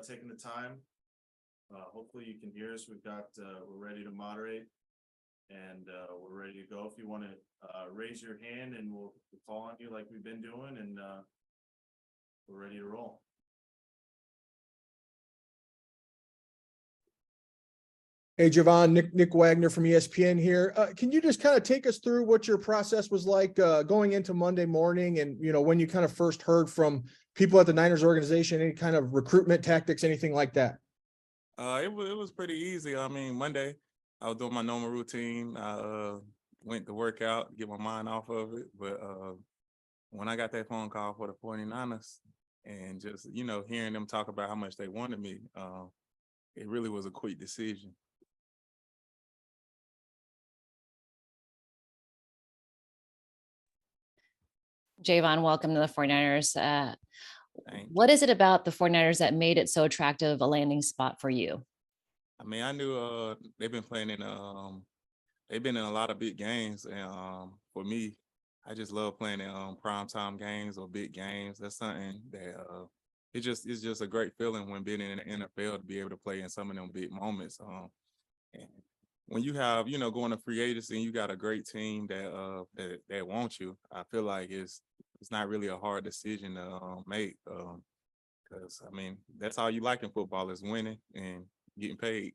Taking the time. Hopefully you can hear us. We're ready to moderate and we're ready to go. If you want to raise your hand and we'll call on you like we've been doing, and we're ready to roll. Hey, Javon, Nick Wagner from ESPN here. Can you just kind of take us through what your process was like going into Monday morning, and when you kind of first heard from people at the Niners organization, any kind of recruitment tactics, anything like that? It was pretty easy. I mean, Monday I was doing my normal routine. I went to work out, get my mind off of it. But when I got that phone call for the 49ers and just hearing them talk about how much they wanted me, it really was a quick decision. Javon, welcome to the 49ers. What is it about the 49ers that made it so attractive a landing spot for you? I mean, I knew they've been playing they've been in a lot of big games. And for me, I just love playing in primetime games or big games. That's something that it's just a great feeling when being in the NFL to be able to play in some of them big moments. And when you have, going to free agency and you got a great team that wants you, I feel like it's not really a hard decision to make. Because I mean, that's all you like in football is winning and getting paid.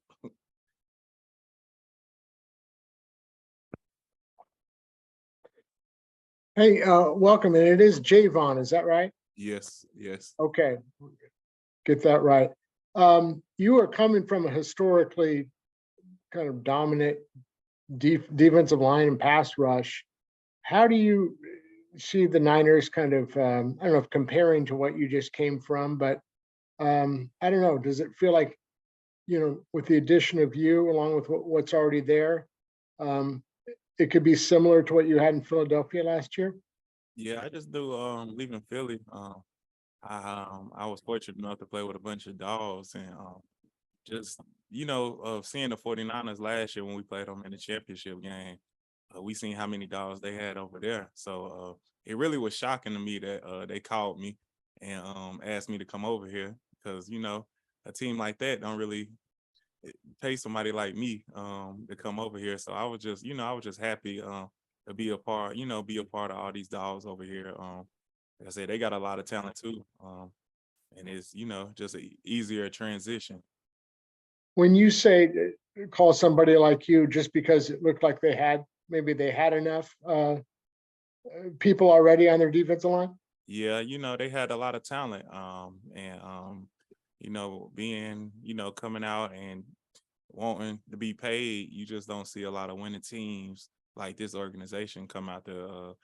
Hey, welcome. And it is Javon, is that right? Yes. Okay, get that right. You are coming from a historically kind of dominant defensive line and pass rush. How do you see the Niners kind of, I don't know if comparing to what you just came from, but I don't know, does it feel like, with the addition of you along with what's already there, it could be similar to what you had in Philadelphia last year? Yeah, I just do leaving Philly. I was fortunate enough to play with a bunch of dogs and just seeing the 49ers last year when we played them in the championship game, we seen how many dogs they had over there. So it really was shocking to me that they called me and asked me to come over here because a team like that don't really pay somebody like me to come over here. So I was just happy to be a part of all these dogs over here. Like I said, they got a lot of talent too. And it's just an easier transition. When you say call somebody like you just because it looked like they had enough people already on their defensive line? Yeah, they had a lot of talent. Being, coming out and wanting to be paid, you just don't see a lot of winning teams like this organization come out to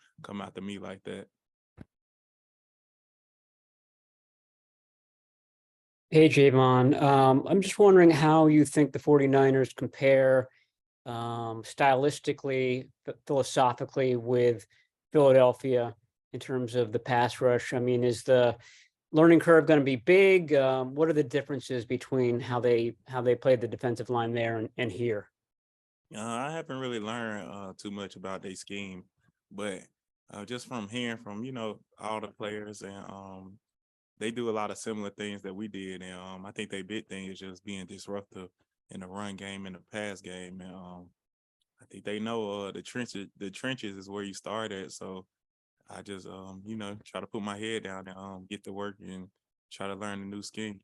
me like that. Hey, Javon. I'm just wondering how you think the 49ers compare stylistically, philosophically with Philadelphia in terms of the pass rush. I mean, is the learning curve going to be big? What are the differences between how they play the defensive line there and here? I haven't really learned too much about their scheme, but just from hearing from all the players and they do a lot of similar things that we did, and I think their big thing is just being disruptive in the run game and the pass game, and I think they know the trenches is where you start at. So I just try to put my head down and get to work and try to learn a new scheme.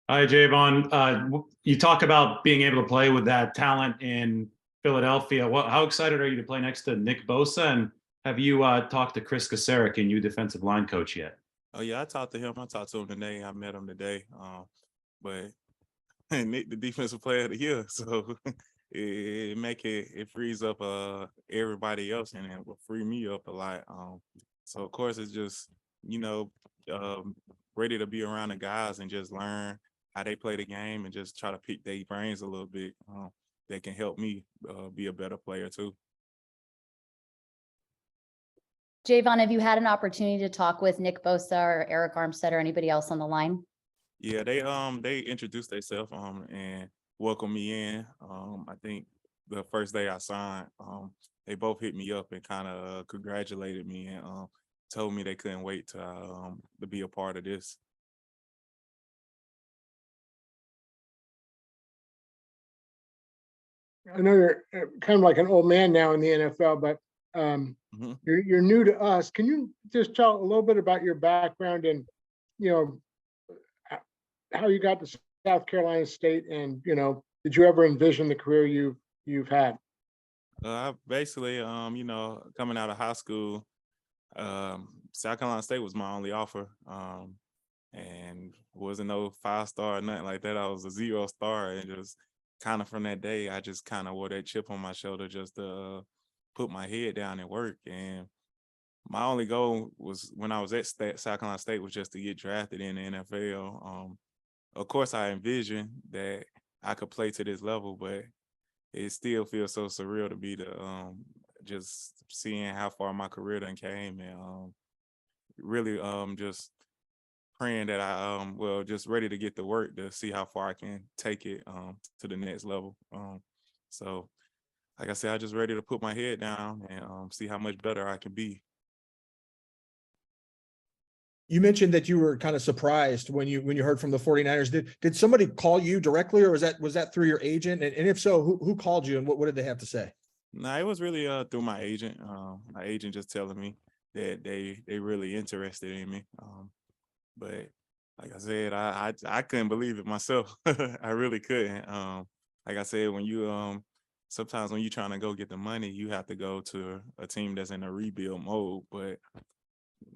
Hi, Javon. You talk about being able to play with that talent in Philadelphia. How excited are you to play next to Nick Bosa? And have you talked to Chris Kasarik, your new defensive line coach, yet? Oh yeah, I talked to him. I talked to him today. I met him today. But Nick, the defensive player of the year, so it frees up everybody else and it will free me up a lot. So of course it's just ready to be around the guys and just learn how they play the game and just try to pick their brains a little bit. That can help me be a better player too. Javon, have you had an opportunity to talk with Nick Bosa or Eric Armstead or anybody else on the line? Yeah, they introduced themselves and welcomed me in. I think the first day I signed, they both hit me up and kind of congratulated me and told me they couldn't wait to be a part of this. I know you're kind of like an old man now in the NFL, but Mhm. you're new to us. Can you just tell a little bit about your background and, you know, how you got to South Carolina State, and, you know, did you ever envision the career you've had? I basically, coming out of high school, South Carolina State was my only offer, and wasn't no 5-star or nothing like that. I was a 0-star, and just kind of from that day, I just kind of wore that chip on my shoulder just to put my head down and work. And my only goal was when I was at South Carolina State was just to get drafted in the NFL. Of course, I envisioned that I could play to this level, but it still feels so surreal to be just seeing how far my career done came, and really just praying that just ready to get to work to see how far I can take it to the next level. So like I said, I just ready to put my head down and see how much better I can be. You mentioned that you were kind of surprised when you heard from the 49ers. Did somebody call you directly, or was that through your agent? And if so, who called you, and what did they have to say? No, it was really through my agent. My agent just telling me that they really interested in me. But like I said, I couldn't believe it myself. I really couldn't. Like I said, when you sometimes when you're trying to go get the money, you have to go to a team that's in a rebuild mode. But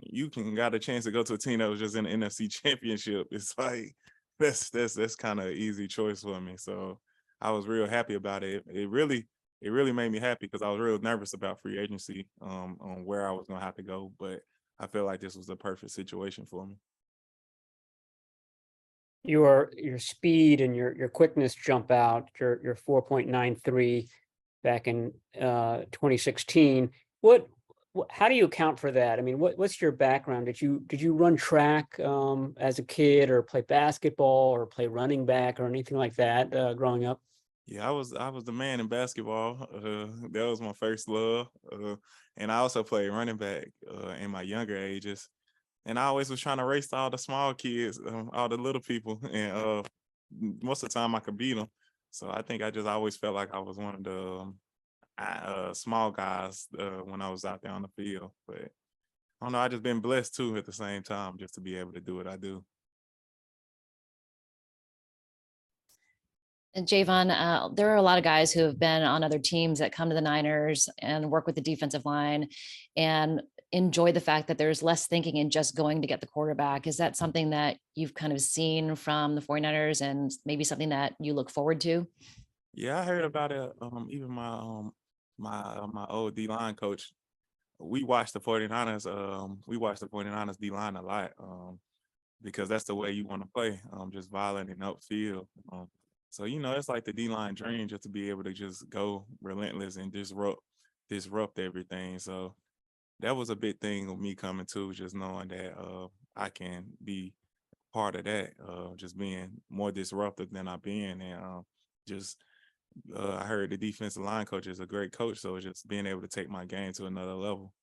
you got a chance to go to a team that was just in the NFC Championship. It's like that's kind of an easy choice for me. So I was real happy about it. It really made me happy because I was real nervous about free agency on where I was gonna have to go. But I feel like this was the perfect situation for me. Your speed and your quickness jump out. Your 4.93 back in 2016. How do you account for that? I mean, what's your background? Did you run track as a kid, or play basketball, or play running back, or anything like that growing up? Yeah, I was the man in basketball. That was my first love. And I also played running back in my younger ages. And I always was trying to race all the small kids, all the little people, and most of the time I could beat them. So I think I just always felt like I was one of the small guys when I was out there on the field. But I don't know, I just been blessed too at the same time just to be able to do what I do. And Javon, there are a lot of guys who have been on other teams that come to the Niners and work with the defensive line and enjoy the fact that there's less thinking and just going to get the quarterback. Is that something that you've kind of seen from the 49ers and maybe something that you look forward to? Yeah, I heard about it. Even my old D-line coach, we watched the 49ers. We watched the 49ers D-line a lot because that's the way you want to play, just violent and upfield. So, it's like the D-line dream just to be able to just go relentless and disrupt everything. So that was a big thing with me coming to, just knowing that I can be part of that, just being more disruptive than I've been. And just I heard the defensive line coach is a great coach, so just being able to take my game to another level.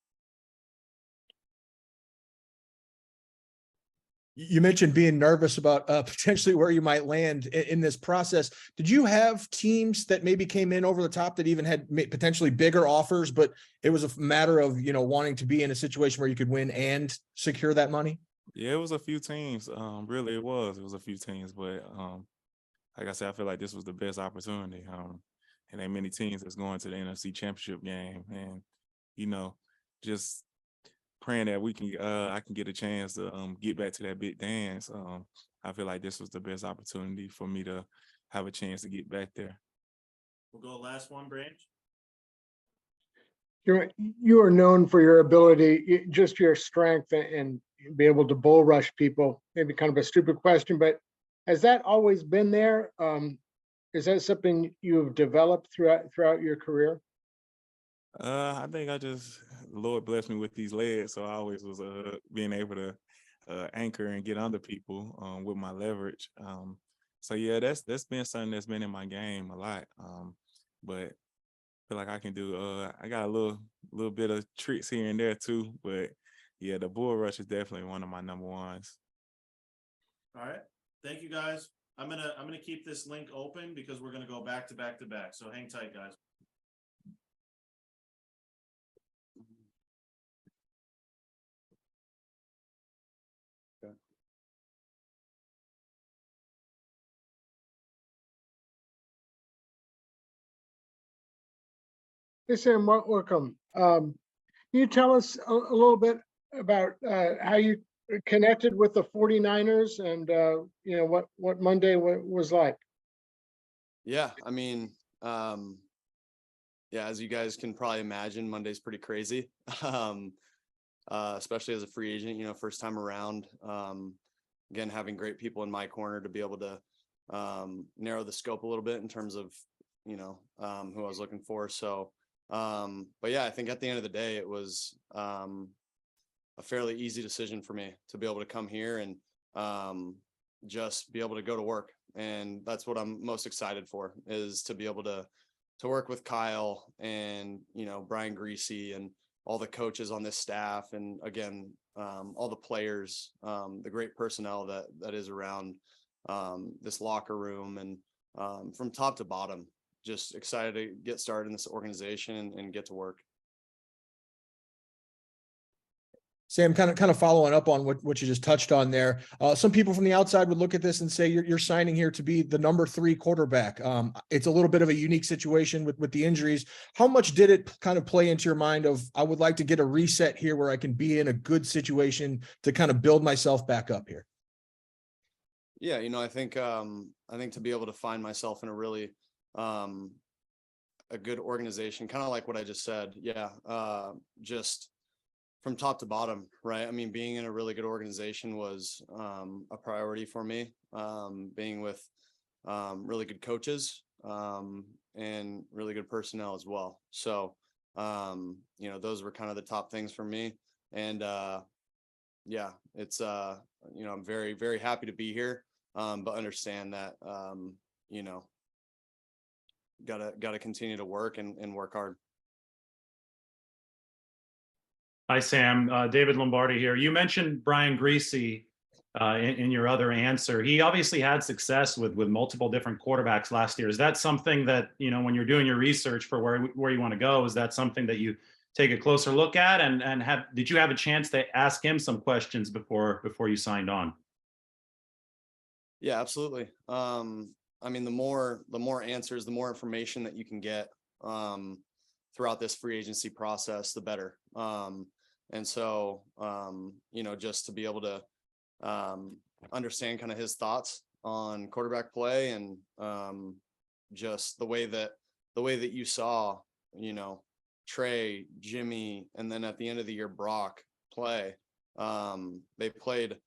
You mentioned being nervous about potentially where you might land in this process. Did you have teams that maybe came in over the top that even had potentially bigger offers, but it was a matter of, wanting to be in a situation where you could win and secure that money? Yeah, it was a few teams. Really, it was a few teams, but like I said, I feel like this was the best opportunity. And ain't many teams that's going to the NFC Championship game, and just praying that I can get a chance to get back to that big dance. I feel like this was the best opportunity for me to have a chance to get back there. We'll go last one, Branch. You are known for your ability, just your strength, and be able to bull rush people. Maybe kind of a stupid question, but has that always been there? Is that something you've developed throughout your career? I think the Lord blessed me with these legs, so I always was being able to anchor and get under people with my leverage. So yeah, that's been something that's been in my game a lot. But I feel like I can do. I got a little bit of tricks here and there too, but yeah, the bull rush is definitely one of my number ones. All right, thank you guys. I'm gonna keep this link open because we're gonna go back to back to back. So hang tight, guys. Hey, Sam, welcome. Can you tell us a little bit about how you connected with the 49ers and, you know, what Monday was like? Yeah, I mean, yeah, as you guys can probably imagine, Monday's pretty crazy. Especially as a free agent, you know, first time around. Again, having great people in my corner to be able to narrow the scope a little bit in terms of, you know, who I was looking for. So, but yeah, I think at the end of the day, it was a fairly easy decision for me to be able to come here and just be able to go to work. And that's what I'm most excited for, is to be able to work with Kyle and, you know, Brian Greasy and all the coaches on this staff. And again, all the players, the great personnel that is around this locker room, and from top to bottom, just excited to get started in this organization and get to work. Sam, kind of following up on what you just touched on there. Some people from the outside would look at this and say you're signing here to be the number 3 quarterback. It's a little bit of a unique situation with the injuries. How much did it kind of play into your mind of, I would like to get a reset here where I can be in a good situation to kind of build myself back up here? Yeah, you know, I think to be able to find myself in a really a good organization, kind of like what I just said. Yeah, just from top to bottom, right? I mean, being in a really good organization was a priority for me. Being with really good coaches and really good personnel as well. So, you know, those were kind of the top things for me. And yeah, it's you know, I'm very, very happy to be here, but understand that you know, gotta continue to work and work hard. Hi, Sam. David Lombardi here. You mentioned Brian Greasy in your other answer. He obviously had success with multiple different quarterbacks last year. Is that something that, you know, when you're doing your research for where you want to go, is that something that you take a closer look at? And did you have a chance to ask him some questions before you signed on? Yeah, absolutely. I mean, the more answers, the more information that you can get throughout this free agency process, the better. And so, you know, just to be able to understand kind of his thoughts on quarterback play, and just the way that you saw, you know, Trey, Jimmy, and then at the end of the year, Brock play. They played,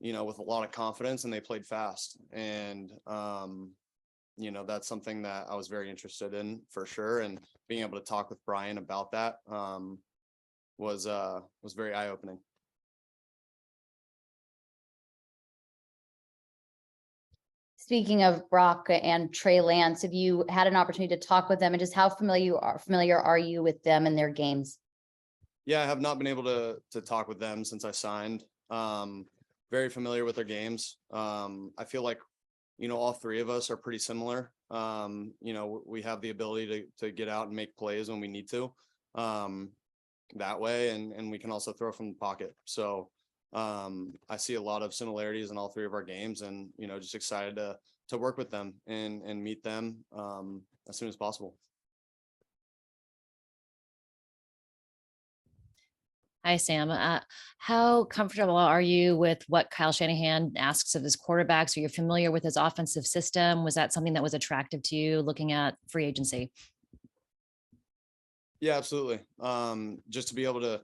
you know, with a lot of confidence, and they played fast. And, you know, that's something that I was very interested in for sure. And being able to talk with Brian about that was very eye-opening. Speaking of Brock and Trey Lance, have you had an opportunity to talk with them, and just how familiar are you with them and their games? Yeah, I have not been able to talk with them since I signed. Very familiar with their games. I feel like, you know, all three of us are pretty similar. You know, we have the ability to get out and make plays when we need to, that way. And we can also throw from the pocket. So I see a lot of similarities in all three of our games, and, you know, just excited to work with them and meet them as soon as possible. Hi, Sam. How comfortable are you with what Kyle Shanahan asks of his quarterbacks? Are you familiar with his offensive system? Was that something that was attractive to you looking at free agency? Yeah, absolutely. Just to be able to,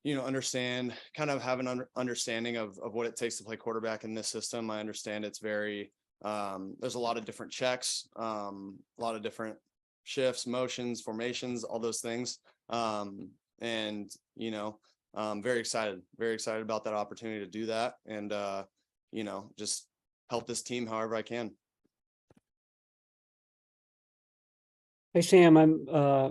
you know, understand, kind of have an understanding of what it takes to play quarterback in this system. I understand it's very, there's a lot of different checks, a lot of different shifts, motions, formations, all those things. And, you know, very excited about that opportunity to do that. And, you know, just help this team however I can. Hey, Sam, I'm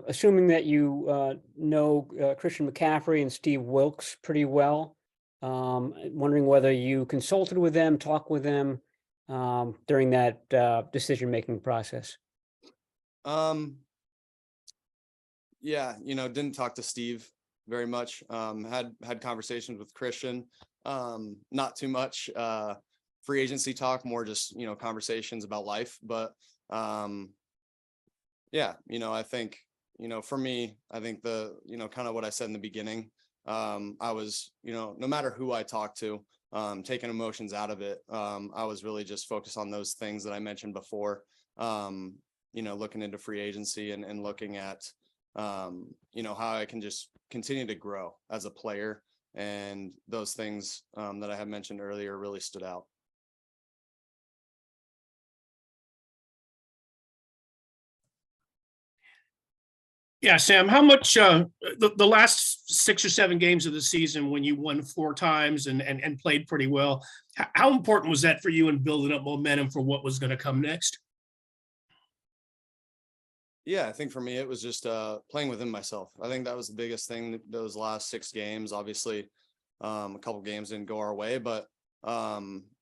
assuming that you know Christian McCaffrey and Steve Wilkes pretty well. Wondering whether you consulted with them, talked with them during that decision-making process. Yeah, didn't talk to Steve very much. Had conversations with Christian. Not too much free agency talk, more just, conversations about life. But yeah, I think, for me, I think kind of what I said in the beginning, I was, no matter who I talked to, taking emotions out of it. I was really just focused on those things that I mentioned before, looking into free agency and looking at, how I can just continue to grow as a player. And those things that I had mentioned earlier really stood out. Yeah, Sam, how much the last 6 or 7 games of the season when you won 4 times and played pretty well, how important was that for you in building up momentum for what was going to come next? Yeah, I think for me, it was just playing within myself. I think that was the biggest thing, those last 6 games. Obviously, a couple games didn't go our way, but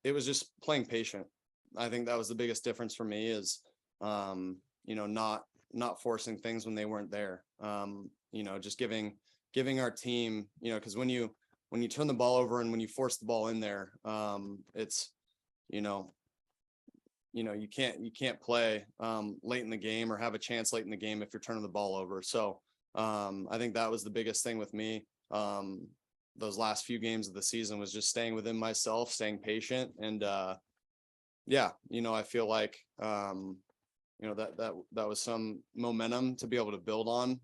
it was just playing patient. I think that was the biggest difference for me is, not forcing things when they weren't there. Just giving our team, because when you turn the ball over and when you force the ball in there, it's, you can't play late in the game or have a chance late in the game if you're turning the ball over. So I think that was the biggest thing with me. Those last few games of the season was just staying within myself, staying patient. And yeah, I feel like, that was some momentum to be able to build on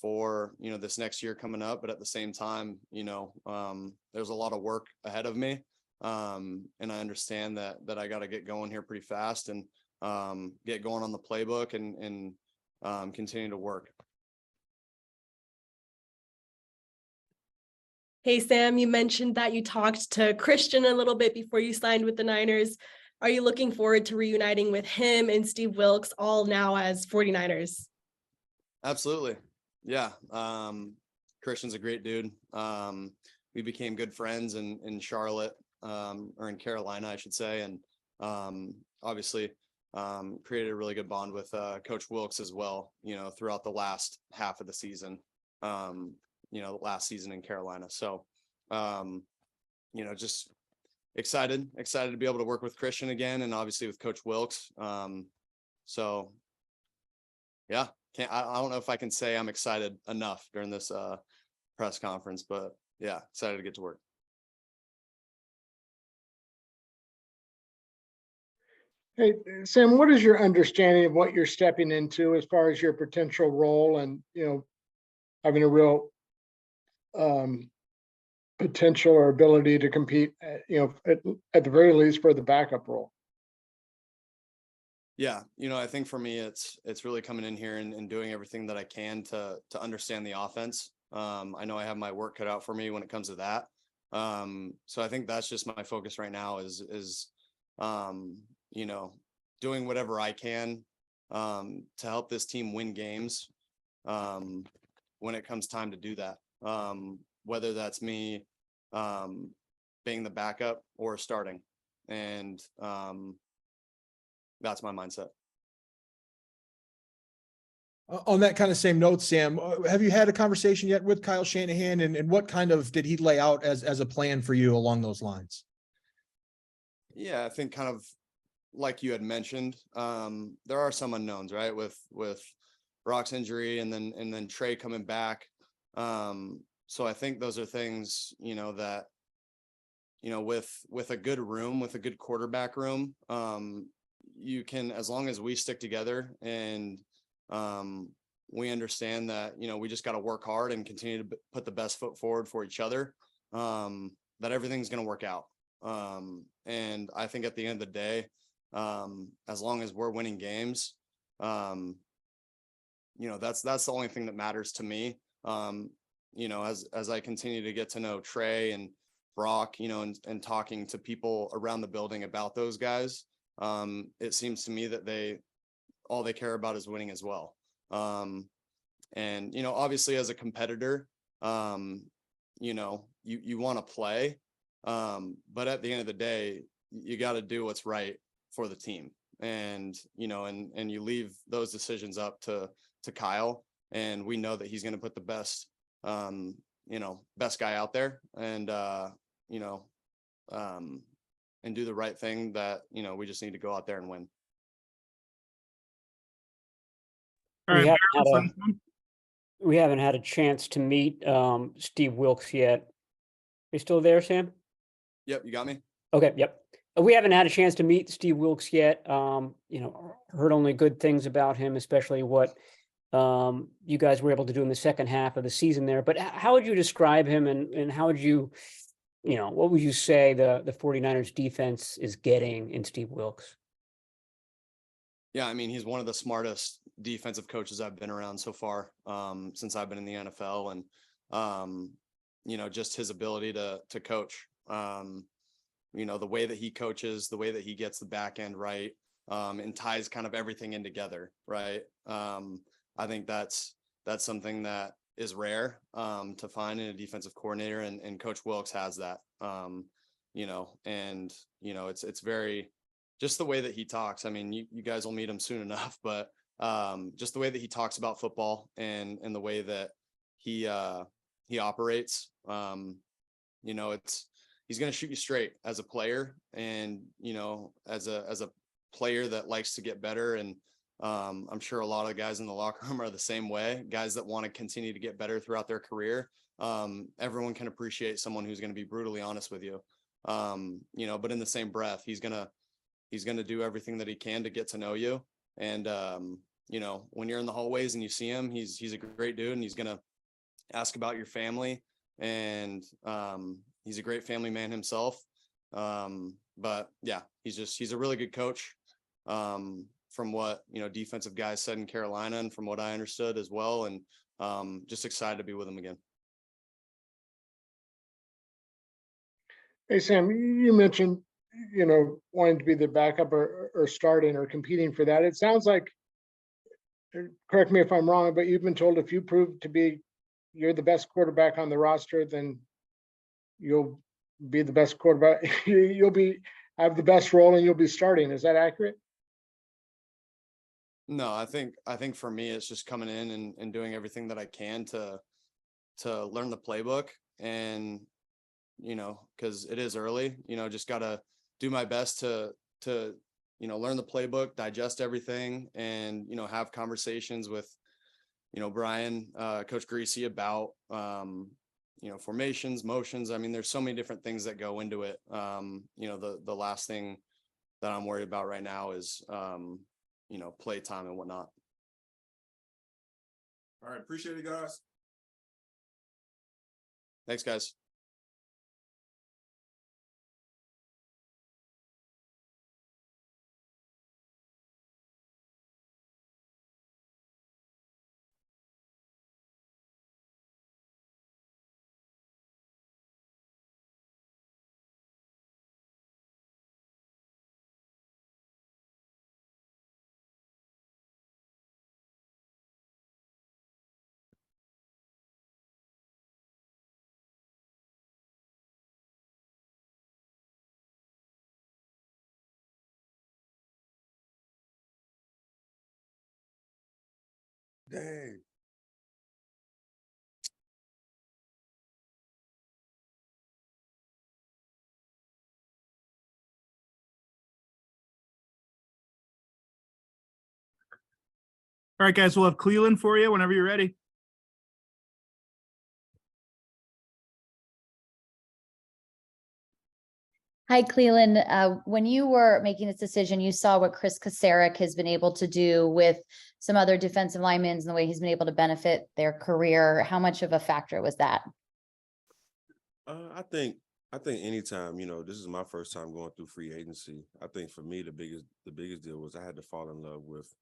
for, this next year coming up. But at the same time, there's a lot of work ahead of me. And I understand that I got to get going here pretty fast and get going on the playbook and continue to work. Hey, Sam, you mentioned that you talked to Christian a little bit before you signed with the Niners. Are you looking forward to reuniting with him and Steve Wilkes, all now as 49ers? Absolutely. Yeah. Christian's a great dude. We became good friends in Charlotte, or in Carolina, I should say. And obviously created a really good bond with Coach Wilkes as well, throughout the last half of the season, last season in Carolina. So, just excited to be able to work with Christian again, and obviously with Coach Wilkes. So yeah, I don't know if I can say I'm excited enough during this press conference, but yeah, excited to get to work. Hey, Sam, what is your understanding of what you're stepping into as far as your potential role and, having a real potential or ability to compete, at the very least for the backup role? Yeah, I think for me, it's really coming in here and doing everything that I can to understand the offense. I know I have my work cut out for me when it comes to that. So I think that's just my focus right now is doing whatever I can to help this team win games when it comes time to do that. Whether that's me being the backup or starting. And that's my mindset. On that kind of same note, Sam, have you had a conversation yet with Kyle Shanahan, and what kind of did he lay out as a plan for you along those lines? Yeah, I think kind of like you had mentioned, there are some unknowns, right? With Brock's injury and then Trey coming back. So I think those are things, that, with a good room, with a good quarterback room, you can, as long as we stick together and we understand that, we just got to work hard and continue to put the best foot forward for each other, that everything's going to work out. And I think at the end of the day, as long as we're winning games, that's the only thing that matters to me. As I continue to get to know Trey and Brock, and talking to people around the building about those guys, it seems to me that they all they care about is winning as well. And, you know, obviously as a competitor, you know, you want to play. But at the end of the day, you got to do what's right for the team. And, you know, and you leave those decisions up to Kyle. And we know that he's going to put the best, you know, best guy out there and, you know, and do the right thing that, you know, we just need to go out there and win. All We right, haven't Barry, had last one. We haven't had a chance to meet Steve Wilkes yet. You still there, Sam? Yep. You got me. Okay, yep. We haven't had a chance to meet Steve Wilkes yet. You know, heard only good things about him, especially what you guys were able to do in the second half of the season there. But how would you describe him and how would you, you know, what would you say the 49ers defense is getting in Steve Wilkes? Yeah, I mean, he's one of the smartest defensive coaches I've been around so far, since I've been in the NFL, and you know, just his ability to coach. You know, the way that he coaches, the way that he gets the back end right, and ties kind of everything in together, right? I think that's something that is rare to find in a defensive coordinator, and Coach Wilkes has that. You know, and you know, it's very just the way that he talks. I mean, you guys will meet him soon enough, but just the way that he talks about football and the way that he operates, you know, he's going to shoot you straight as a player, and, you know, as a player that likes to get better. And I'm sure a lot of guys in the locker room are the same way, guys that want to continue to get better throughout their career. Everyone can appreciate someone who's going to be brutally honest with you. You know, but in the same breath, he's going to do everything that he can to get to know you. And, you know, when you're in the hallways and you see him, he's a great dude, and he's going to ask about your family. And, he's a great family man himself. But yeah, he's a really good coach. From what, you know, defensive guys said in Carolina, and from what I understood as well. And, just excited to be with him again. Hey, Sam, you mentioned, you know, wanting to be the backup or starting or competing for that. It sounds like, correct me if I'm wrong, but you've been told if you prove to be, you're the best quarterback on the roster, then you'll be the best quarterback. You'll have the best role and you'll be starting. Is that accurate? No, I think for me, it's just coming in and doing everything that I can to learn the playbook. And, you know, cause it is early, you know, just got to do my best to, you know, learn the playbook, digest everything, and, you know, have conversations with, you know, Brian, Coach Greasy about, you know, formations, motions. I mean, there's so many different things that go into it. You know, the last thing that I'm worried about right now is, you know, play time and whatnot. All right. Appreciate it, guys. Thanks, guys. Dang. All right, guys, we'll have Clelin for you whenever you're ready. Hi, Clelin. When you were making this decision, you saw what Chris Kasarik has been able to do with some other defensive linemen and the way he's been able to benefit their career. How much of a factor was that? I think anytime, you know, this is my first time going through free agency. I think for me, the biggest deal was I had to fall in love with,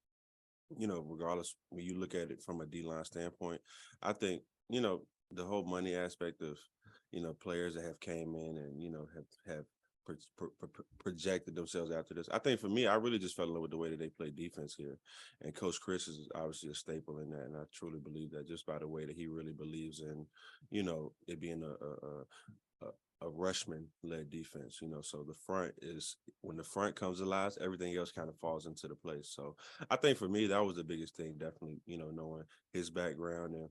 you know, regardless when you look at it from a D-line standpoint. I think, you know, the whole money aspect of, you know, players that have came in and, you know, have projected themselves after this. I think for me, I really just fell in love with the way that they play defense here, and Coach Chris is obviously a staple in that, and I truly believe that just by the way that he really believes in, it being a rushman-led defense. So the front is, when the front comes alive, everything else kind of falls into the place. So I think for me, that was the biggest thing, definitely, knowing his background, and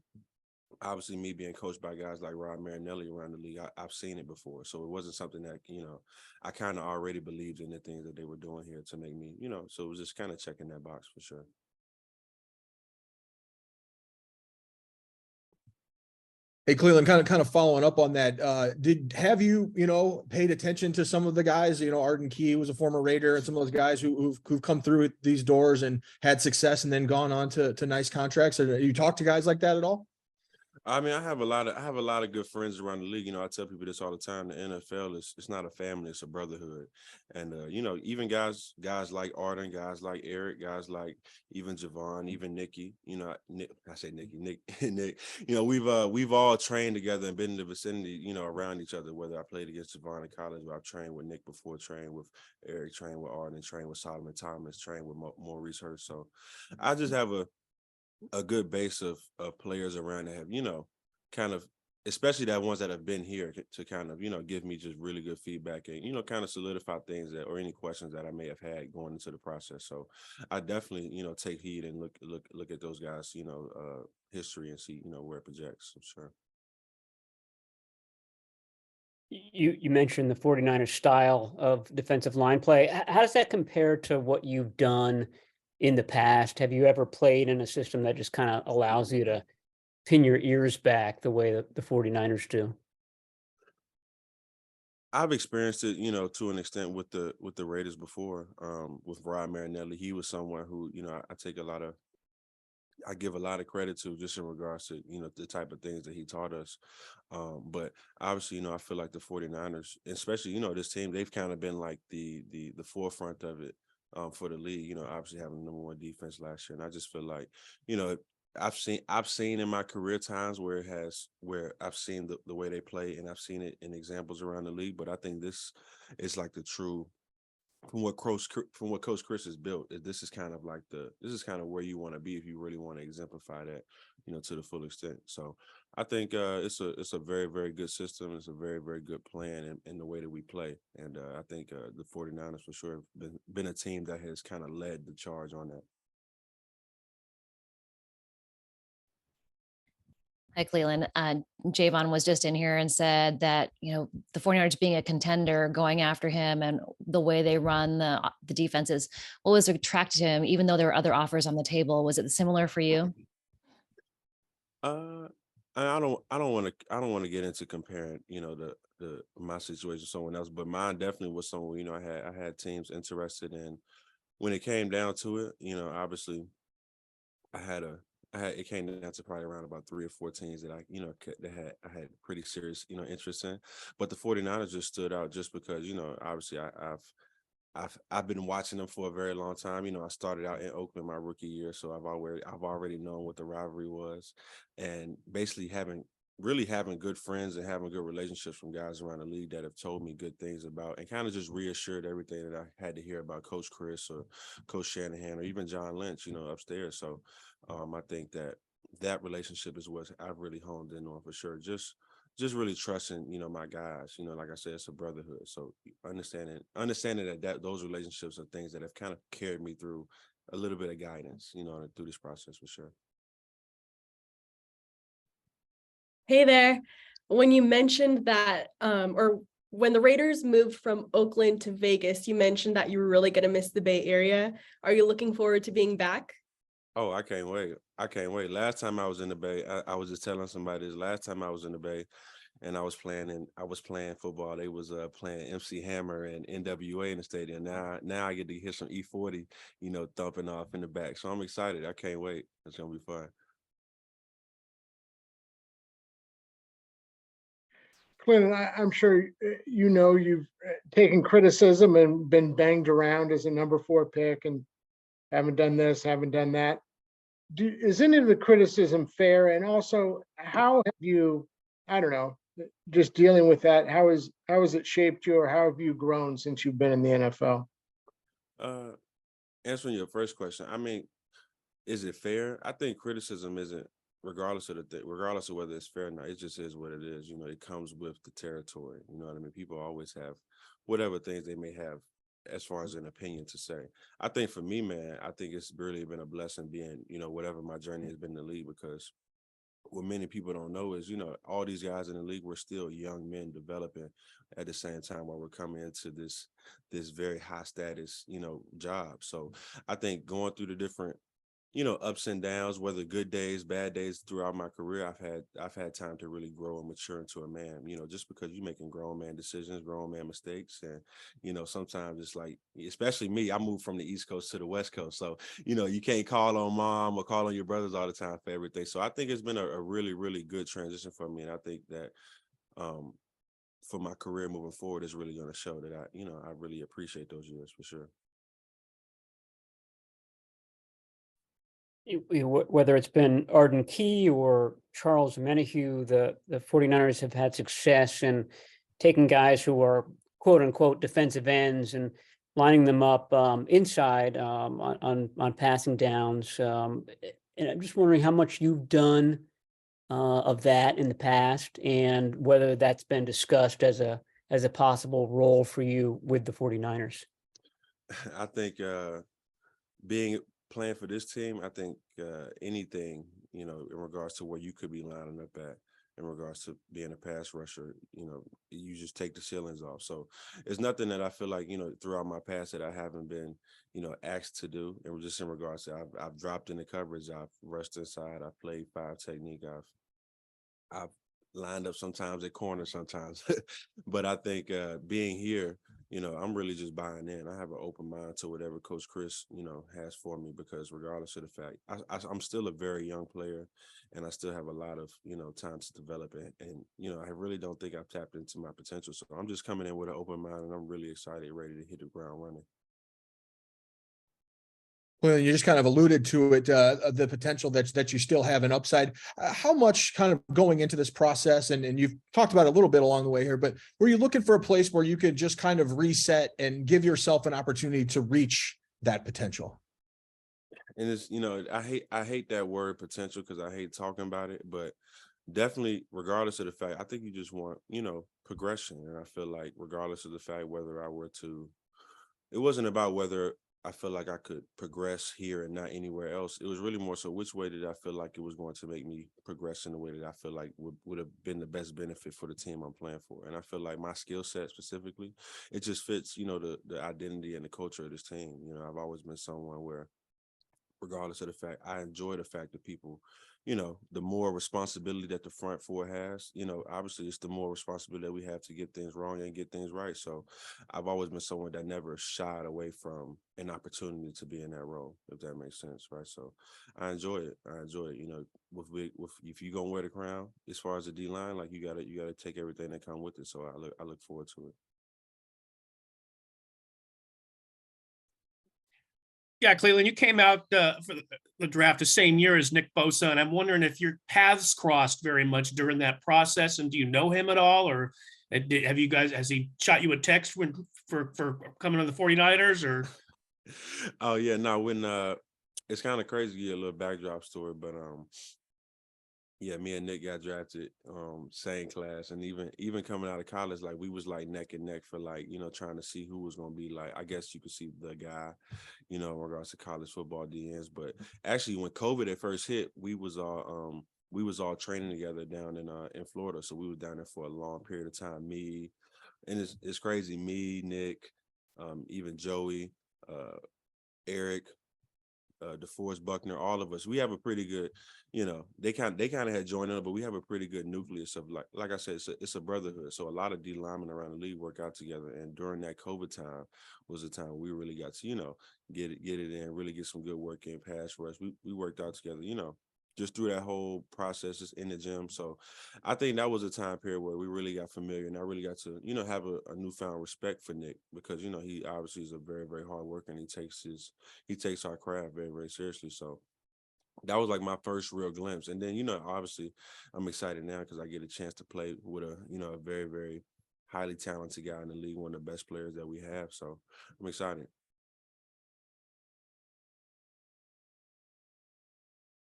obviously me being coached by guys like Rod Marinelli around the league. I've seen it before. So it wasn't something that, I kind of already believed in the things that they were doing here to make me, so it was just kind of checking that box for sure. Hey, Clelin, kind of following up on that. Have you paid attention to some of the guys? Arden Key was a former Raider, and some of those guys who've come through these doors and had success and then gone on to nice contracts. You talk to guys like that at all? I mean, I have a lot of good friends around the league. I tell people this all the time. The NFL it's not a family, it's a brotherhood. And even guys like Arden, guys like Eric, guys like even Javon, even Nicky, Nick, I say Nicky, Nick, we've all trained together and been in the vicinity, around each other, whether I played against Javon in college, or I've trained with Nick before, trained with Eric, trained with Arden, trained with Solomon Thomas, trained with Maurice Hurst. So I just have a good base of players around that have, kind of, especially that ones that have been here to kind of, give me just really good feedback and, kind of solidify things or any questions that I may have had going into the process. So I definitely, take heed and look at those guys, history and see, where it projects, I'm sure. You mentioned the 49ers style of defensive line play. How does that compare to what you've done in the past? Have you ever played in a system that just kind of allows you to pin your ears back the way that the 49ers do? I've experienced it, to an extent with the Raiders before. With Rod Marinelli, he was someone who, I give a lot of credit to just in regards to, the type of things that he taught us. But obviously, I feel like the 49ers, especially, this team, they've kind of been like the forefront of it. For the league, obviously having the number 1 defense last year. And I just feel like, I've seen in my career times where I've seen the way they play, and I've seen it in examples around the league. But I think this is like the true, from what Coach Chris has built, this is kind of like this is kind of where you want to be if you really want to exemplify that, to the full extent. So I think it's a very, very good system. It's a very, very good plan in the way that we play. And I think the 49ers for sure have been a team that has kind of led the charge on that. Hi, Clelin. Javon was just in here and said that, the 49ers being a contender, going after him and the way they run the defenses, what was attracted to him, even though there were other offers on the table? Was it similar for you? I don't want to get into comparing, my situation to someone else, but mine definitely was someone, I had teams interested in. When it came down to it, obviously it came down to probably around about 3 or 4 teams that I had pretty serious, interest in. But the 49ers just stood out just because, obviously I've been watching them for a very long time. I started out in Oakland my rookie year, so I've already known what the rivalry was, and basically having good friends and having good relationships from guys around the league that have told me good things about and kind of just reassured everything that I had to hear about Coach Chris or Coach Shanahan or even John Lynch, upstairs. So I think that relationship is what I've really honed in on for sure. Just really trusting, my guys, like I said, it's a brotherhood. So understanding that those relationships are things that have kind of carried me through a little bit of guidance, through this process for sure. Hey there. When you mentioned that, or when the Raiders moved from Oakland to Vegas, you mentioned that you were really going to miss the Bay Area. Are you looking forward to being back? Oh, I can't wait. Last time I was in the Bay, I was just telling somebody this. Last time I was in the Bay and I was playing football, they was playing MC Hammer and NWA in the stadium. Now I get to hear some E40, thumping off in the back. So I'm excited. I can't wait. It's gonna be fun. Clinton, I'm sure you've taken criticism and been banged around as a number 4 pick and haven't done this, haven't done that. Is any of the criticism fair? And also, how have you, I don't know, just dealing with that, how has it shaped you, or how have you grown since you've been in the NFL? Answering your first question, I mean, is it fair? I think criticism isn't, regardless of regardless of whether it's fair or not, it just is what it is. You know, it comes with the territory. You know what I mean? People always have whatever things they may have as far as an opinion to say. I think for me, man, I think it's really been a blessing being, you know, whatever my journey has been in the league, because what many people don't know is, you know, all these guys in the league were still young men developing at the same time while we're coming into this very high status, you know, job. So I think going through the different, you know, ups and downs, whether good days, bad days throughout my career, I've had time to really grow and mature into a man, you know, just because you're making grown man decisions, grown man mistakes. And, you know, sometimes it's like, especially me, I moved from the East Coast to the West Coast. So, you know, you can't call on mom or call on your brothers all the time for everything. So I think it's been a really, really good transition for me. And I think that for my career moving forward is really going to show that I really appreciate those years for sure. Whether it's been Arden Key or Charles Menahue, the 49ers have had success in taking guys who are quote unquote defensive ends and lining them up inside on passing downs. And I'm just wondering how much you've done of that in the past, and whether that's been discussed as a possible role for you with the 49ers. I think playing for this team, I think anything, you know, in regards to where you could be lining up at, in regards to being a pass rusher, you know, you just take the ceilings off. So it's nothing that I feel like, you know, throughout my past that I haven't been, you know, asked to do. And just in regards to, I've dropped in the coverage, I've rushed inside, I've played 5 technique, I've lined up sometimes at corner sometimes. But I think being here, you know, I'm really just buying in. I have an open mind to whatever Coach Chris, you know, has for me, because regardless of the fact, I'm still a very young player, and I still have a lot of, you know, time to develop it. And, you know, I really don't think I've tapped into my potential. So I'm just coming in with an open mind, and I'm really excited, ready to hit the ground running. Well, you just kind of alluded to it, the potential that you still have an upside. How much kind of going into this process, and you've talked about it a little bit along the way here, but were you looking for a place where you could just kind of reset and give yourself an opportunity to reach that potential? And it's, you know, I hate that word potential, because I hate talking about it, but definitely, regardless of the fact, I think you just want, you know, progression. And I feel like regardless of the fact whether I were to, it wasn't about whether I feel like I could progress here and not anywhere else. It was really more so which way did I feel like it was going to make me progress in the way that I feel like would have been the best benefit for the team I'm playing for. And I feel like my skill set specifically, it just fits, you know, the identity and the culture of this team. You know, I've always been someone where, regardless of the fact, I enjoy the fact that people, you know, the more responsibility that the front four has, you know, obviously it's the more responsibility that we have to get things wrong and get things right. So I've always been someone that never shied away from an opportunity to be in that role, if that makes sense, right? So I enjoy it. You know, with if you're gonna wear the crown, as far as the D line, like you gotta take everything that come with it. So I look forward to it. Yeah, Clelin, you came out for the draft the same year as Nick Bosa, and I'm wondering if your paths crossed very much during that process, and do you know him at all, or has he shot you a text for coming to the 49ers, or? Oh yeah, no, when it's kind of crazy to get a little backdrop story, but yeah, me and Nick got drafted, same class, and even coming out of college, like we was like neck and neck for, like, you know, trying to see who was gonna be, like, I guess you could see the guy, you know, in regards to college football DNs. But actually, when COVID at first hit, we was all training together down in Florida, so we was down there for a long period of time. Me, and it's crazy, me, Nick, even Joey, Eric, DeForest Buckner, all of us, we have a pretty good, you know, they kind of had joined up, but we have a pretty good nucleus of, like I said, it's a brotherhood. So a lot of D linemen around the league work out together. And during that COVID time was the time we really got to, you know, get it in, really get some good work in, pass rush. We worked out together, you know, just through that whole process, just in the gym. So I think that was a time period where we really got familiar, and I really got to, you know, have a newfound respect for Nick, because, you know, he obviously is a very, very hard worker, and he takes our craft very, very seriously. So that was like my first real glimpse. And then, obviously I'm excited now because I get a chance to play with a very, very highly talented guy in the league, one of the best players that we have. So I'm excited.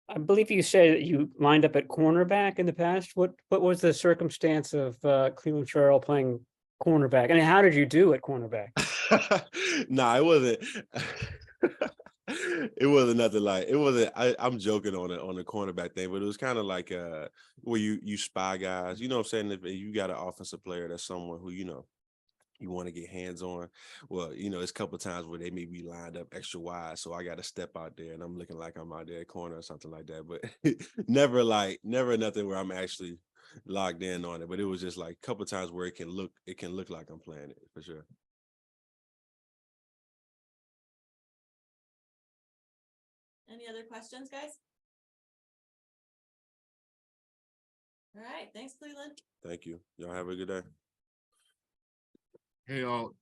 I believe you said that you lined up at cornerback in the past. What was the circumstance of Clelin Ferrell playing cornerback? And how did you do at cornerback? Nah, it wasn't. It wasn't nothing like it wasn't. I'm joking on the cornerback thing, but it was kind of like where you spy guys. You know what I'm saying? If you got an offensive player that's someone who you want to get hands on. Well, it's a couple of times where they may be lined up extra wide, so I got to step out there and I'm looking like I'm out there at corner or something like that. But never nothing where I'm actually locked in on it. But it was just like a couple of times where it can look like I'm playing it for sure. Any other questions, guys? All right, thanks, Clelin. Thank you. Y'all have a good day. Hey, all.